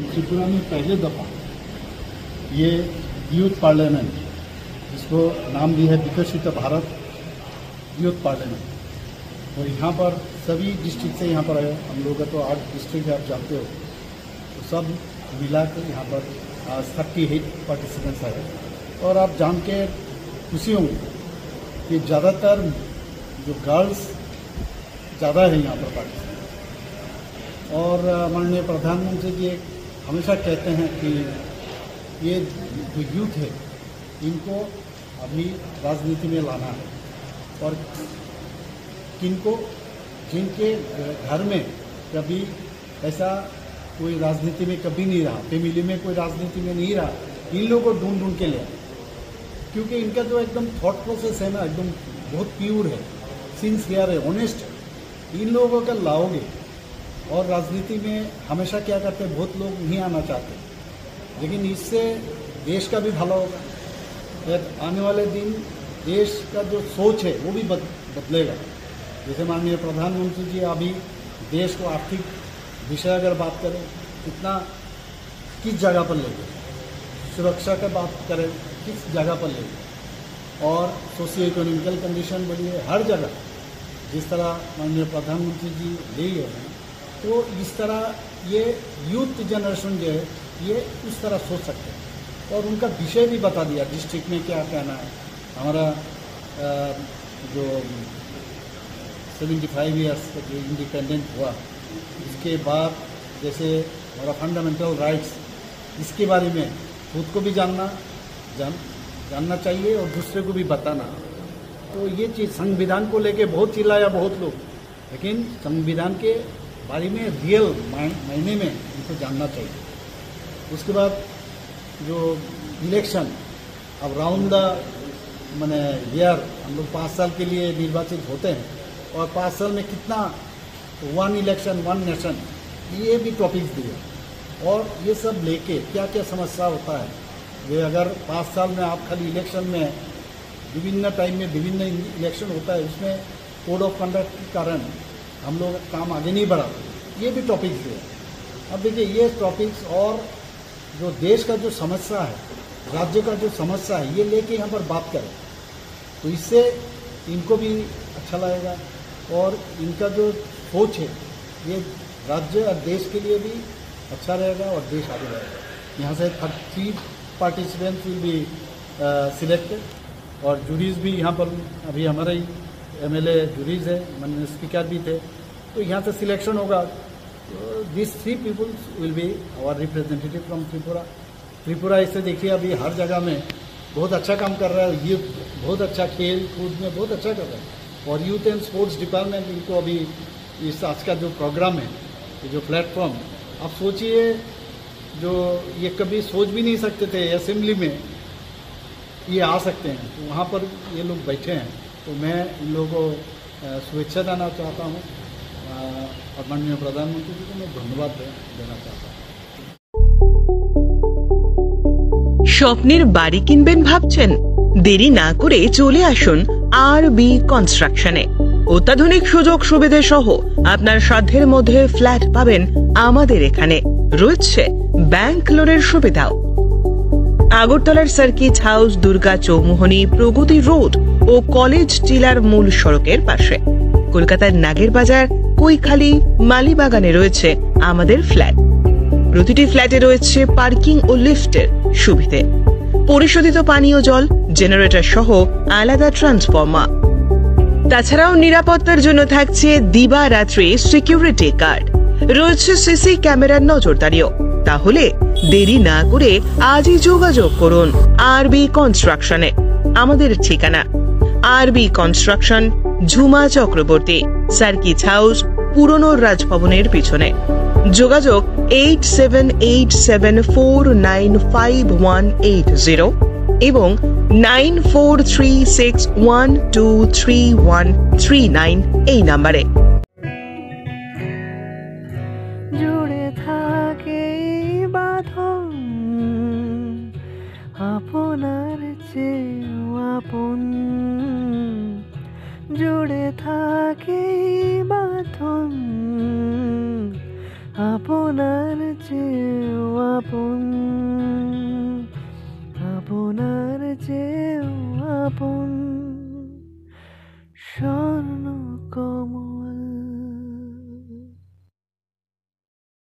त्रिपुरा में पहले दफ़ा ये यूथ पार्लियामेंट, जिसको नाम दिया है विकसित भारत यूथ पार्लियामेंट, और यहाँ पर सभी डिस्ट्रिक्ट से यहाँ पर आए। हम लोग का तो 8 डिस्ट्रिक्ट है, आप जानते हो, तो सब मिला कर यहाँ पर 38 पार्टिसिपेंट्स आए। और आप जान के खुशी होंगे कि ज़्यादातर जो गर्ल्स ज़्यादा है यहाँ पर पार्टिसिपेंट। और माननीय प्रधानमंत्री जी हमेशा कहते हैं कि ये जो यूथ है इनको अभी राजनीति में लाना है, और किनको जिनके घर में कभी ऐसा कोई राजनीति में कभी नहीं रहा, फैमिली में कोई राजनीति में नहीं रहा, इन लोगों को ढूंढ ढूंढ के ले, क्योंकि इनका जो एकदम थॉट प्रोसेस है ना, एकदम बहुत प्योर है, सिंसियर है, ऑनेस्ट है। इन लोगों का लाओगे। और राजनीति में हमेशा क्या करते हैं, बहुत लोग नहीं आना चाहते, लेकिन इससे देश का भी भला होगा। आने वाले दिन देश का जो सोच है वो भी बदलेगा। जैसे माननीय प्रधानमंत्री जी अभी देश को आर्थिक विषय अगर बात करें, कितना किस जगह पर ले गए, सुरक्षा का बात करें किस जगह पर ले गए, और सोशियो इकोनॉमिकल कंडीशन बड़ी है हर जगह, जिस तरह माननीय प्रधानमंत्री जी ले गए हैं, तो इस तरह ये यूथ जनरेशन जो है ये उस तरह सोच सकते हैं। और उनका विषय भी बता दिया, डिस्ट्रिक्ट में क्या कहना है। हमारा जो 75 ईयर्स का जो इंडिपेंडेंट हुआ, इसके बाद जैसे हमारा फंडामेंटल राइट्स, इसके बारे में खुद को भी जानना चाहिए और दूसरे को भी बताना। तो ये चीज़ संविधान को लेके बहुत चिल्लाया बहुत लोग, लेकिन संविधान के बारे में रियल मायने में इनको जानना चाहिए। उसके बाद जो इलेक्शन, अब राउंड द मैंने ईयर हम लोग 5 साल के लिए निर्वाचित होते हैं, और 5 साल में कितना 1 इलेक्शन 1 नेशन, ये भी टॉपिक्स दिए। और ये सब लेके क्या क्या समस्या होता है, ये अगर 5 साल में आप खाली इलेक्शन में विभिन्न टाइम में विभिन्न इलेक्शन होता है, उसमें कोड ऑफ कंडक्ट के कारण हम लोग काम आगे नहीं बढ़ाते, ये भी टॉपिक्स दिए। अब देखिए ये टॉपिक्स और जो देश का जो समस्या है, राज्य का जो समस्या है, ये लेके यहाँ पर बात करें, तो इससे इनको भी अच्छा लगेगा, और इनका जो सोच है ये राज्य और देश के लिए भी अच्छा रहेगा, और देश आगे रहेगा। यहाँ से 30 पार्टिसिपेंट्स विल बी सिलेक्टेड, और जूरीज भी यहाँ पर अभी हमारे ही MLA जूरीज है, माननीय स्पीकर भी थे, तो यहाँ से सिलेक्शन होगा। This 3 peoples will be our representative from Tripura. Tripura ऐसे देखिए अभी हर जगह में बहुत अच्छा काम कर रहा है, ये बहुत अच्छा खेल कूद में बहुत अच्छा कर रहा है। और यूथ एंड स्पोर्ट्स डिपार्टमेंट इनको अभी इस आज का जो प्रोग्राम है, ये जो प्लेटफॉर्म, आप सोचिए, जो ये कभी सोच भी नहीं सकते थे असेंबली में ये आ सकते हैं, तो वहाँ पर ये लोग बैठे हैं। तो मैं इन लोगों को शुभेच्छा देना चाहता हूँ, और माननीय प्रधानमंत्री जी को मैं धन्यवाद देना चाहता हूँ। স্বপ্নের বাড়ি কিনবেন ভাবছেন? দেরি না করে চলে আসুন আরবি কনস্ট্রাকশনে। অত্যাধুনিক সুযোগ সুবিধা সহ আপনার সাধ্যের মধ্যে ফ্ল্যাট পাবেন আমাদের এখানে। রয়েছে ব্যাংক লোনের সুবিধাও। আগরতলার সার্কিট হাউস, দুর্গা চৌমুহনী, প্রগতি রোড ও কলেজ টিলার মূল সড়কের পাশে। কলকাতার নাগের বাজার, কৈখালি, মালিবাগানে রয়েছে আমাদের ফ্ল্যাট। প্রতিটি ফ্ল্যাটে রয়েছে পার্কিং ও লিফটের সুবিধে, পরিশোধিত পানীয় জল, জেনারেটর সহ আলাদা ট্রান্সফরমার। তাছাড়াও নিরাপত্তার জন্য থাকছে দিবারাত্রি সিকিউরিটি গার্ড, রয়েছে সিসি ক্যামেরার নজরদারিও। তাহলে দেরি না করে আজই যোগাযোগ করুন আরবি কনস্ট্রাকশনে। আমাদের ঠিকানা আরবি construction, Jhuma Chakraborty, circuit house, পুরনো রাজভবনের পিছনে। যোগাযোগ 8787495180 এবং 9436123139 এই নাম্বারে। জুড়ে থাকে বাঁধন আপনার চেয়েও আপন, জুড়ে থাকে বাঁধন আপনার চেয়েও আপন, আপনার চেয়েও আপন, স্বর্ণ কমল।